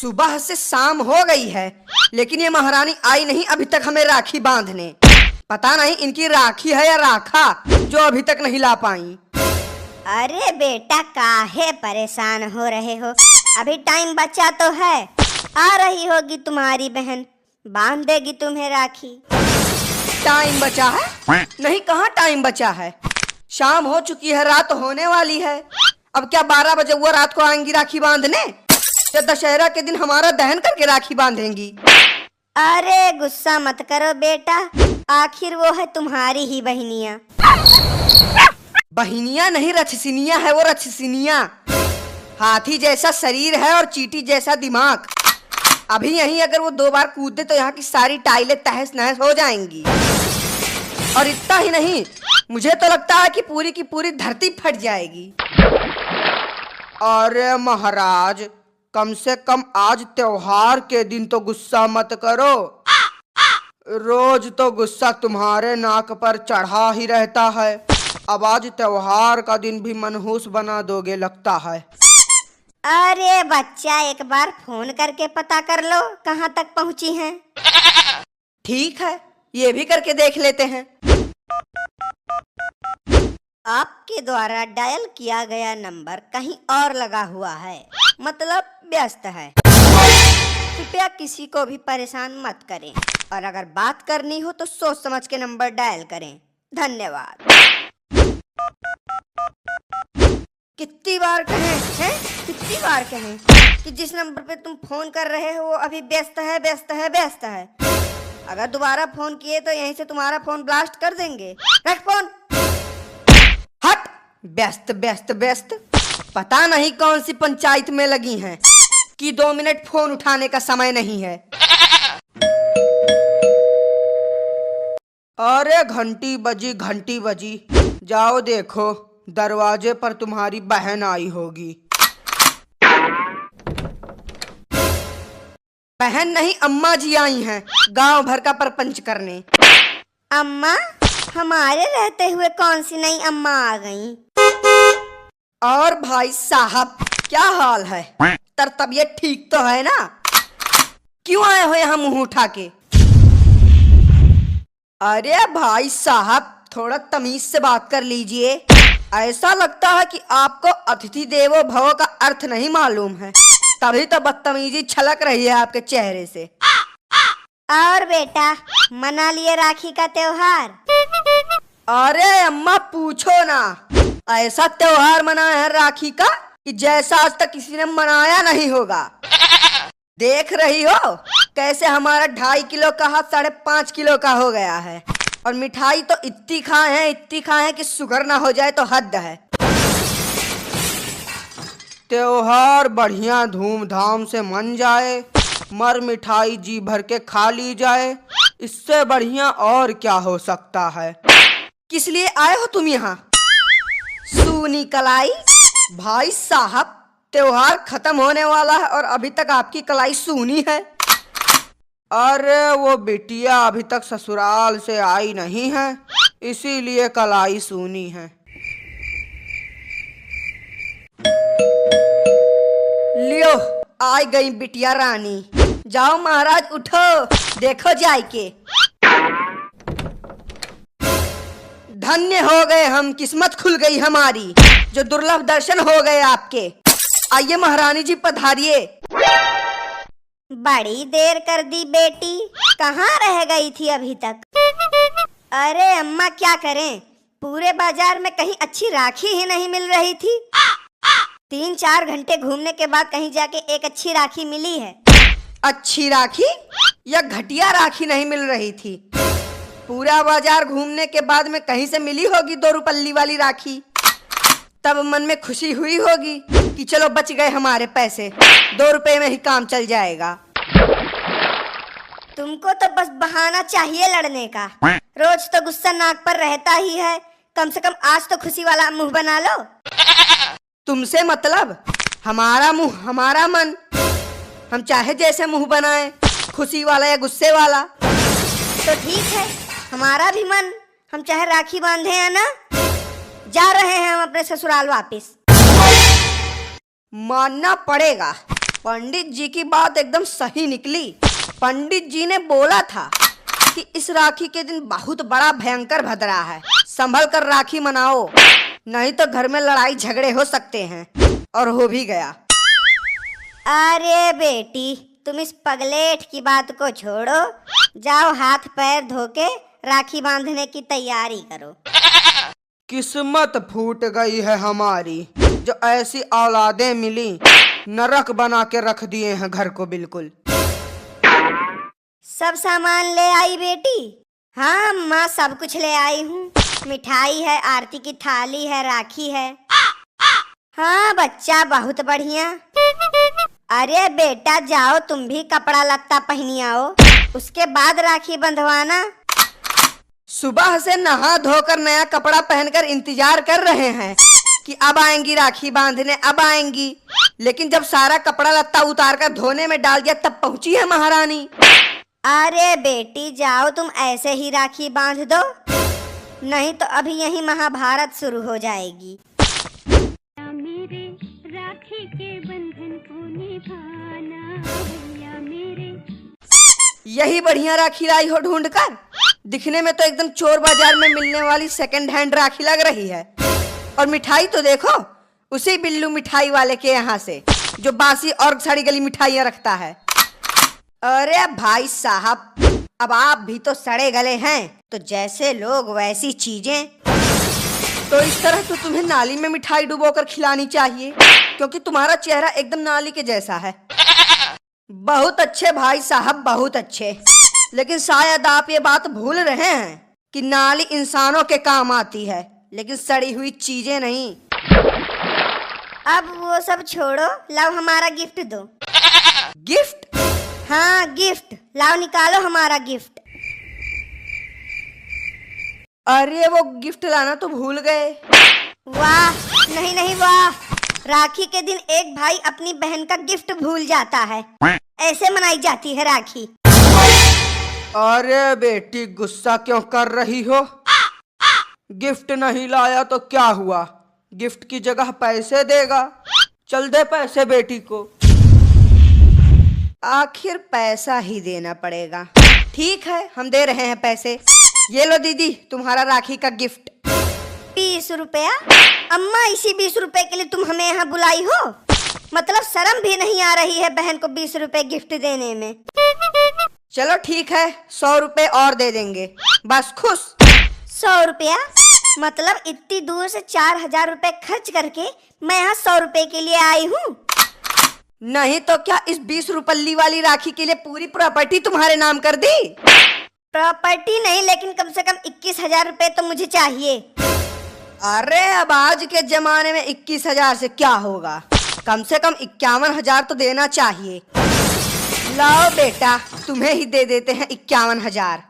सुबह से शाम हो गई है, लेकिन ये महारानी आई नहीं अभी तक हमें राखी बांधने। पता नहीं इनकी राखी है या राखा जो अभी तक नहीं ला पाई। अरे बेटा, काहे परेशान हो रहे हो? अभी टाइम बचा तो है। आ रही होगी तुम्हारी बहन, बांध देगी तुम्हें राखी। टाइम बचा है? नहीं, कहाँ टाइम बचा है। शाम हो चुकी है, रात होने वाली है। अब क्या 12 बजे वो रात को आएंगी राखी बांधने, या दशहरा के दिन हमारा दहन करके राखी बांधेंगी? अरे गुस्सा मत करो बेटा, आखिर वो है तुम्हारी ही बहनिया। बहनिया नहीं, रछसिनिया है वो, रछसिनिया। हाथी जैसा शरीर है और चींटी जैसा दिमाग। अभी यहीं अगर वो 2 बार कूद दे तो यहाँ की सारी टाइलें तहस नहस हो जाएंगी। और इतना ही नहीं, मुझे तो लगता है कि पूरी की पूरी धरती फट जाएगी। अरे महाराज, कम से कम आज त्योहार के दिन तो गुस्सा मत करो। रोज तो गुस्सा तुम्हारे नाक पर चढ़ा ही रहता है। अब आज त्योहार का दिन भी मनहूस बना दोगे लगता है। अरे बच्चा, एक बार फोन करके पता कर लो कहाँ तक पहुँची हैं। ठीक है, ये भी करके देख लेते हैं। आपके द्वारा डायल किया गया नंबर कहीं और लगा हुआ है, मतलब व्यस्त है। कृपया किसी को भी परेशान मत करें, और अगर बात करनी हो तो सोच समझ के नंबर डायल करें। धन्यवाद। कितनी बार कहें हैं? कितनी बार कहें कि जिस नंबर पे तुम फोन कर रहे हो वो अभी व्यस्त है, व्यस्त है, व्यस्त है। अगर दोबारा फोन किए तो यहीं से तुम्हारा फोन ब्लास्ट कर देंगे। रख फोन। हट! व्यस्त व्यस्त व्यस्त, पता नहीं कौन सी पंचायत में लगी हैं कि 2 मिनट फोन उठाने का समय नहीं है। अरे घंटी बजी, घंटी बजी। जाओ देखो, दरवाजे पर तुम्हारी बहन आई होगी। बहन नहीं, अम्मा जी आई हैं गांव भर का परपंच करने। अम्मा? हमारे रहते हुए कौन सी नई अम्मा आ गई? और भाई साहब, क्या हाल है? तबीयत ठीक तो है ना? क्यों आए हो यहाँ मुंह उठा के? अरे भाई साहब, थोड़ा तमीज से बात कर लीजिए। ऐसा लगता है कि आपको अतिथि देवो भव का अर्थ नहीं मालूम है, तभी तो बदतमीजी छलक रही है आपके चेहरे से। और बेटा, मना लिए राखी का त्योहार? अरे अम्मा पूछो ना, ऐसा त्योहार मनाया है राखी का कि जैसा आज तक किसी ने मनाया नहीं होगा। देख रही हो कैसे हमारा 2.5 किलो का हाथ 5.5 किलो का हो गया है, और मिठाई तो इतनी खाए हैं कि शुगर ना हो जाए तो हद है। त्योहार बढ़िया धूमधाम से मन जाए, मर मिठाई जी भर के खा ली जाए, इससे बढ़िया और क्या हो सकता है। किस लिए आए हो तुम यहाँ? सूनी कलाई? भाई साहब, त्योहार खत्म होने वाला है और अभी तक आपकी कलाई सूनी है। अरे वो बिटिया अभी तक ससुराल से आई नहीं है, इसीलिए कलाई सूनी है। लियो, आ गई बिटिया रानी। जाओ महाराज, उठो, देखो जाय के। धन्य हो गए हम, किस्मत खुल गई हमारी, जो दुर्लभ दर्शन हो गए आपके। आइए महारानी जी, पधारिए। बड़ी देर कर दी बेटी, कहाँ रह गई थी अभी तक? अरे अम्मा, क्या करें, पूरे बाजार में कहीं अच्छी राखी ही नहीं मिल रही थी। 3-4 घंटे घूमने के बाद कहीं जाके एक अच्छी राखी मिली है। अच्छी राखी या घटिया राखी नहीं मिल रही थी? पूरा बाजार घूमने के बाद में कहीं से मिली होगी 2 रुपल्ली वाली राखी। तब मन में खुशी हुई होगी कि चलो बच गए हमारे पैसे, 2 रुपए में ही काम चल जाएगा। तुमको तो बस बहाना चाहिए लड़ने का। रोज तो गुस्सा नाक पर रहता ही है, कम से कम आज तो खुशी वाला मुंह बना लो। तुमसे मतलब? हमारा मुंह हमारा मन, हम चाहे जैसे मुंह बनाए, खुशी वाला या गुस्से वाला। तो ठीक है, हमारा भी मन, हम चाहे राखी बांधे या ना। जा रहे हैं हम अपने ससुराल वापिस। मानना पड़ेगा, पंडित जी की बात एकदम सही निकली। पंडित जी ने बोला था कि इस राखी के दिन बहुत बड़ा भयंकर भदरा है, संभल कर राखी मनाओ, नहीं तो घर में लड़ाई झगड़े हो सकते हैं। और हो भी गया। अरे बेटी, तुम इस पगलेट की बात को छोड़ो, जाओ हाथ पैर धो के राखी बांधने की तैयारी करो। किस्मत फूट गई है हमारी, जो ऐसी औलादें मिली, नरक बना के रख दिए हैं घर को बिल्कुल। सब सामान ले आई बेटी? हाँ माँ, सब कुछ ले आई हूँ। मिठाई है, आरती की थाली है, राखी है। हाँ बच्चा, बहुत बढ़िया। अरे बेटा जाओ, तुम भी कपड़ा लत्ता पहनी आओ, उसके बाद राखी बंधवाना। सुबह से नहा धोकर नया कपड़ा पहनकर इंतजार कर रहे हैं कि अब आएंगी राखी बांधने, अब आएंगी। लेकिन जब सारा कपड़ा लत्ता उतार कर धोने में डाल दिया तब पहुंची है महारानी। अरे बेटी जाओ, तुम ऐसे ही राखी बांध दो, नहीं तो अभी यही महाभारत शुरू हो जाएगी। मेरे राखी के बंधन को निभाना भैया मेरे। यही बढ़िया राखी लाई हो ढूंढकर। दिखने में तो एकदम चोर बाजार में मिलने वाली सेकंड हैंड राखी लग रही है। और मिठाई तो देखो, उसी बिल्लू मिठाई वाले के यहाँ से, जो बासी और सड़ी गली मिठाइयाँ रखता है। अरे भाई साहब, अब आप भी तो सड़े गले हैं, तो जैसे लोग वैसी चीजें। तो इस तरह तो तुम्हें नाली में मिठाई डुबोकर खिलानी चाहिए, क्योंकि तुम्हारा चेहरा एकदम नाली के जैसा है। बहुत अच्छे भाई साहब, बहुत अच्छे। लेकिन शायद आप ये बात भूल रहे हैं कि नाली इंसानों के काम आती है, लेकिन सड़ी हुई चीजें नहीं। अब वो सब छोड़ो, लाओ हमारा गिफ्ट दो। गिफ्ट? हाँ गिफ्ट, लाओ निकालो हमारा गिफ्ट। अरे वो गिफ्ट लाना तो भूल गए। वाह, नहीं नहीं वाह, राखी के दिन एक भाई अपनी बहन का गिफ्ट भूल जाता है। ऐसे मनाई जाती है राखी। अरे बेटी, गुस्सा क्यों कर रही हो? गिफ्ट नहीं लाया तो क्या हुआ? गिफ्ट की जगह पैसे देगा। चल दे पैसे बेटी को। आखिर पैसा ही देना पड़ेगा। ठीक है, हम दे रहे हैं पैसे। ये लो दीदी, तुम्हारा राखी का गिफ्ट। 20 रुपया? अम्मा, इसी 20 रुपए के लिए तुम हमें यहाँ बुलाई हो? मतलब शर्म भी नहीं आ रही है बहन को 20 रुपए गिफ्ट देने में? चलो ठीक है, 100 रुपए और दे देंगे, बस खुश। 100 रुपया? मतलब इतनी दूर से 4000 रुपए खर्च करके मैं यहाँ 100 रुपए के लिए आई हूँ? नहीं तो क्या इस 20 रुपल्ली वाली राखी के लिए पूरी प्रॉपर्टी तुम्हारे नाम कर दी? प्रॉपर्टी नहीं, लेकिन कम से कम 21,000 रुपए तो मुझे चाहिए। अरे अब आज के जमाने में 21,000 से क्या होगा? कम से कम 51,000 तो देना चाहिए। लाओ बेटा, तुम्हें ही दे देते हैं 51,000।